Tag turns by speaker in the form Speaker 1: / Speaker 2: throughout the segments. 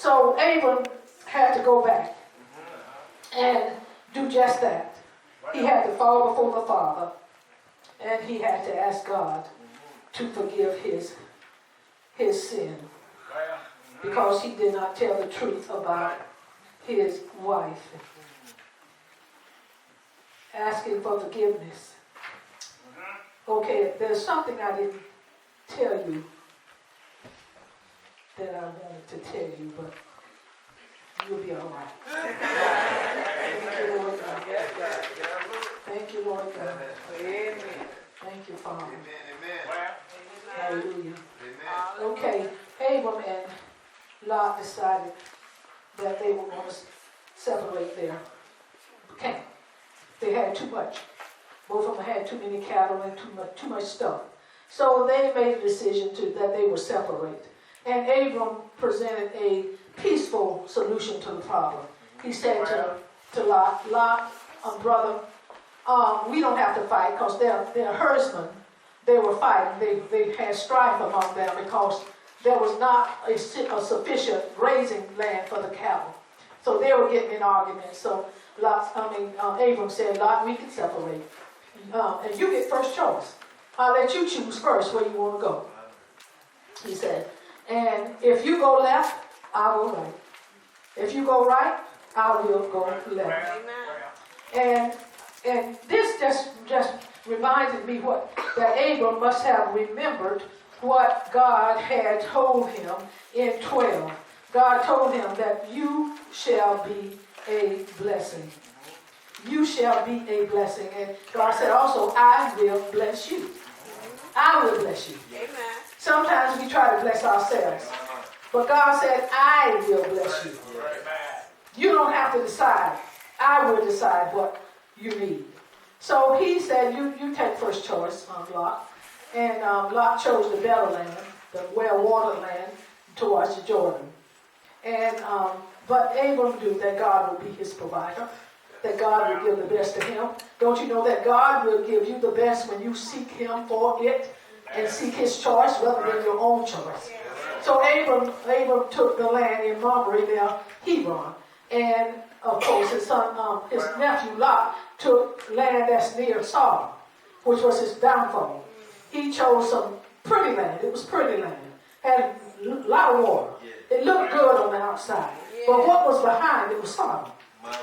Speaker 1: So Abram had to go back and do just that. He had to fall before the Father, and he had to ask God to forgive his sin, because he did not tell the truth about his wife. Asking for forgiveness. Okay, there's something I didn't tell you that I wanted to tell you, but you'll be all right. Thank you, Lord God. Thank you, Lord God. Amen. Thank you, Father. Amen. Hallelujah. Amen. Okay, Abram and Lot decided that they were going to separate their camp. They had too much. Both of them had too many cattle and too much stuff. So they made a decision that they would separate. And Abram presented a peaceful solution to the problem. He said to Lot, brother, we don't have to fight, because they're herdsmen. They were fighting. They had strife among them because there was not a sufficient grazing land for the cattle. So they were getting in arguments. So Abram said, Lot, we can separate. And you get first choice. I'll let you choose first where you want to go. He said, and if you go left, I will right. If you go right, I will go left. Amen. And this just reminded me that Abram must have remembered what God had told him in 12. God told him that you shall be a blessing. You shall be a blessing. And God said also, I will bless you. I will bless you. Amen. Sometimes we try to bless ourselves. But God said, I will bless you. You don't have to decide. I will decide what you need. So he said, you take first choice, Lot. And Lot chose the better land, the well-watered land towards the Jordan. And but Abram knew that God would be his provider, that God would give the best to him. Don't you know that God will give you the best when you seek him for it and seek his choice rather than your own choice? So Abram took the land in Mamre near Hebron. And of course his son, his nephew Lot took land that's near Sodom, which was his downfall. He chose some pretty land. It was pretty land. Had a lot of water. It looked good on the outside. But what was behind it was Sodom.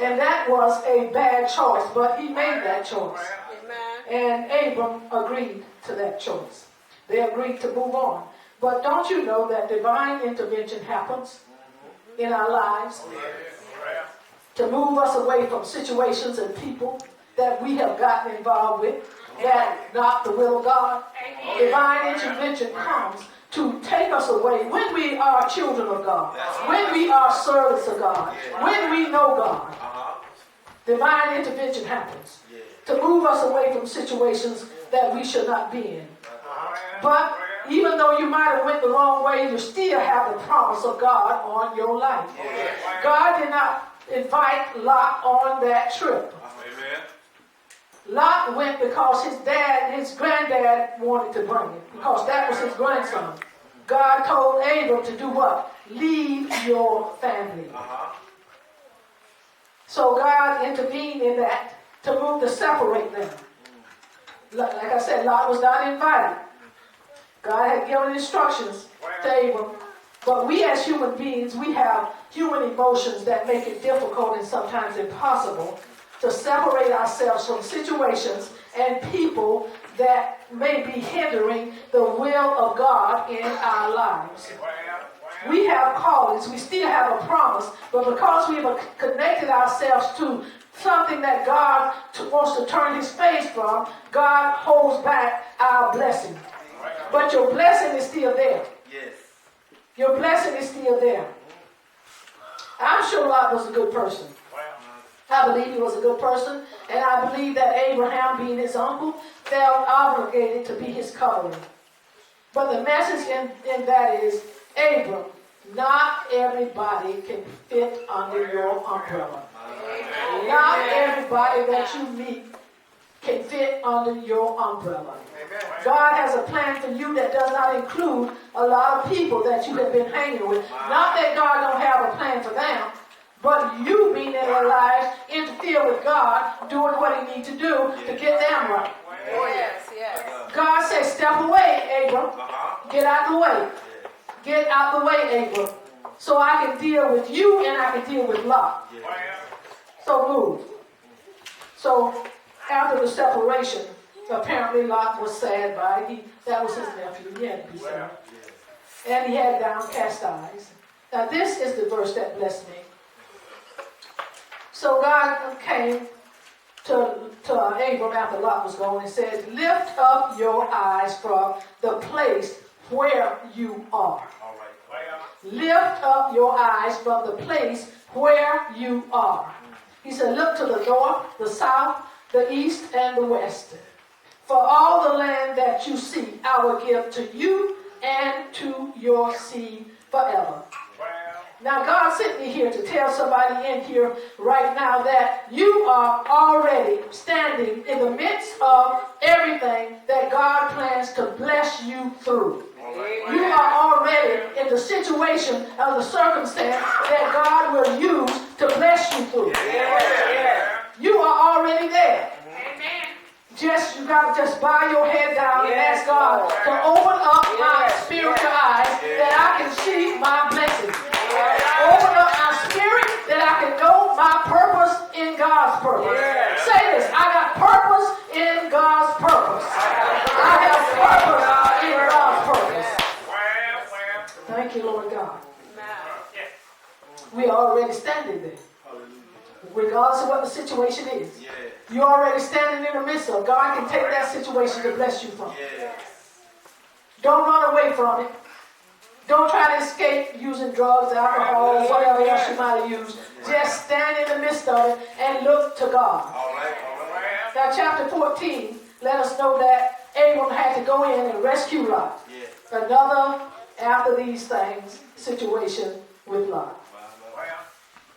Speaker 1: And that was a bad choice, but he made that choice. And Abram agreed to that choice. They agreed to move on. But don't you know that divine intervention happens in our lives to move us away from situations and people that we have gotten involved with, that not the will of God? Divine intervention comes to take us away when we are children of God, when we are servants of God, when we know God. Divine intervention happens to move us away from situations that we should not be in. But even though you might have went the wrong way, you still have the promise of God on your life. God did not invite Lot on that trip. Lot went because his granddad wanted to bring him, because that was his grandson. God told Abram to do what? Leave your family. So God intervened in that to separate them. Like I said, Lot was not invited. God had given instructions to Abram. But we as human beings, we have human emotions that make it difficult and sometimes impossible to separate ourselves from situations and people that may be hindering the will of God in our lives. We have callings, we still have a promise, but because we have connected ourselves to something that God wants to turn his face from, God holds back our blessing. But your blessing is still there. Your blessing is still there. I'm sure Lot was a good person. I believe he was a good person, and I believe that Abraham, being his uncle, felt obligated to be his covering. But the message in that is, Abram, not everybody can fit under your umbrella. Amen. Not everybody that you meet can fit under your umbrella. Amen. God has a plan for you that does not include a lot of people that you have been hanging with. Not that God don't have a But you being in their lives interfere with God doing what he needs to do to get them right.
Speaker 2: Yes, yes.
Speaker 1: God says, step away, Abram. Get out the way. Get out the way, Abram. So I can deal with you and I can deal with Lot. So move. So after the separation, apparently Lot was sad by it. That was his nephew. He had to be sad. And he had downcast eyes. Now this is the verse that blessed me. So God came to Abram after Lot was gone and said, lift up your eyes from the place where you are. Lift up your eyes from the place where you are. He said, look to the north, the south, the east, and the west. For all the land that you see, I will give to you and to your seed forever. Now, God sent me here to tell somebody in here right now that you are already standing in the midst of everything that God plans to bless you through. You are already in the situation of the circumstance that God will use to bless you through. You are already there. You got to just bow your head down and ask God to open up my spiritual eyes that I can see my blessings. Open up my spirit that I can know my purpose in God's purpose. Say this, I got purpose in God's purpose. I have purpose in God's purpose. Thank you, Lord God. We are already standing there. Regardless of what the situation is. You're already standing in the midst of. God can take that situation to bless you from. Don't run away from it. Don't try to escape using drugs, alcohol, whatever else you might have used. Just stand in the midst of it and look to God. Now chapter 14 let us know that Abram had to go in and rescue Lot. Another, after these things, situation with Lot.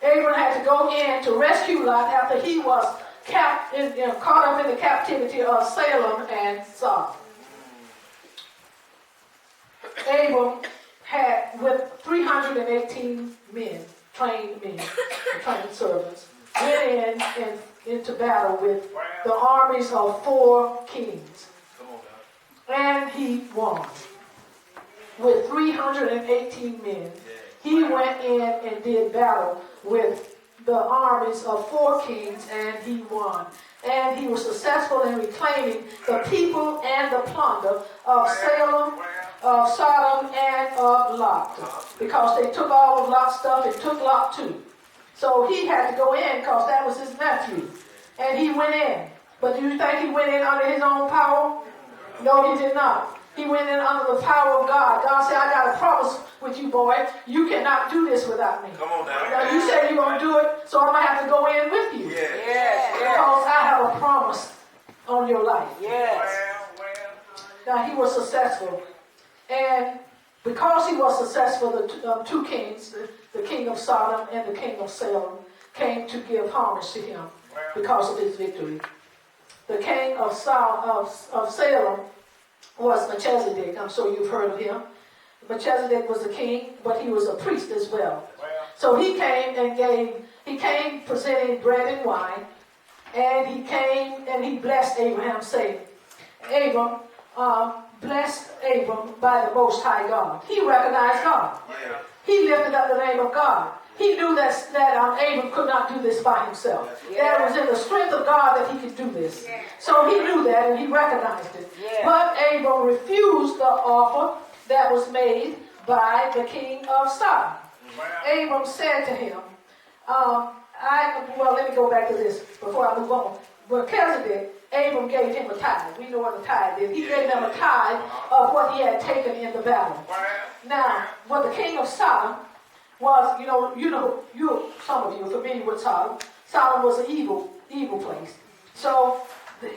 Speaker 1: Abram had to go in to rescue Lot after he was caught up in the captivity of Salem and Sodom. Abram had, with 318 men, trained servants, went into battle with the armies of 4 kings. And he won. With 318 men, he went in and did battle with the armies of 4 kings, and he won. And he was successful in reclaiming the people and the plunder of Salem, of Sodom, and of Lot. Because they took all of Lot's stuff and took Lot too. So he had to go in because that was his nephew. And he went in. But do you think he went in under his own power? No, he did not. He went in under the power of God. God said, I got a promise with you, boy. You cannot do this without me.
Speaker 3: Come on now.
Speaker 1: Now you said you're going to do it, so I'm going to have to go in with you. Because I have a promise on your life. Now he was successful. And because he was successful, the 2 kings, the king of Sodom and the king of Salem, came to give homage to him because of his victory. The king of Salem was Melchizedek. I'm sure you've heard of him. Melchizedek was a king, but he was a priest as well. So he came presenting bread and wine, and he came and he blessed Abraham, saying, Abram blessed Abram by the Most High God. He recognized God. He lifted up the name of God. He knew that Abram could not do this by himself. That it was in the strength of God that he could do this. So he knew that and he recognized it. But Abram refused the offer that was made by the king of Sodom. Abram said to him, let me go back to this before I move on. Melchizedek, Abram gave him a tithe. We know what a tithe is. He gave him a tithe of what he had taken in the battle. Now, what the king of Sodom was, some of you are familiar with Sodom. Sodom was an evil place. So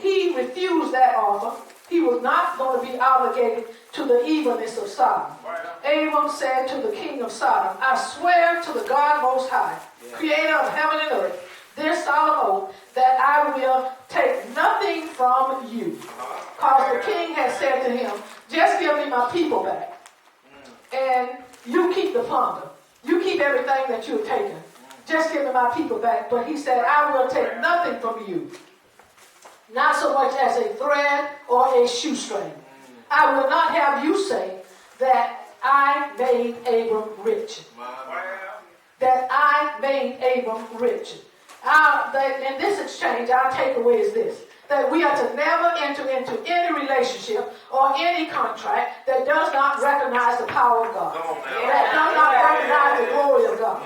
Speaker 1: he refused that offer. He was not going to be obligated to the evilness of Sodom. Abram said to the king of Sodom, I swear to the God Most High, creator of heaven and earth, this solemn oath, that I will take nothing from you. Because the king had said to him, just give me my people back. And you keep the plunder. You keep everything that you have taken. just give me my people back. But he said, I will take nothing from you, not so much as a thread or a shoestring. I will not have you say that I made Abram rich. That I made Abram rich. In this exchange, our takeaway is this: that we are to never enter into any relationship or any contract that does not recognize the power of God, that does not recognize the glory of God.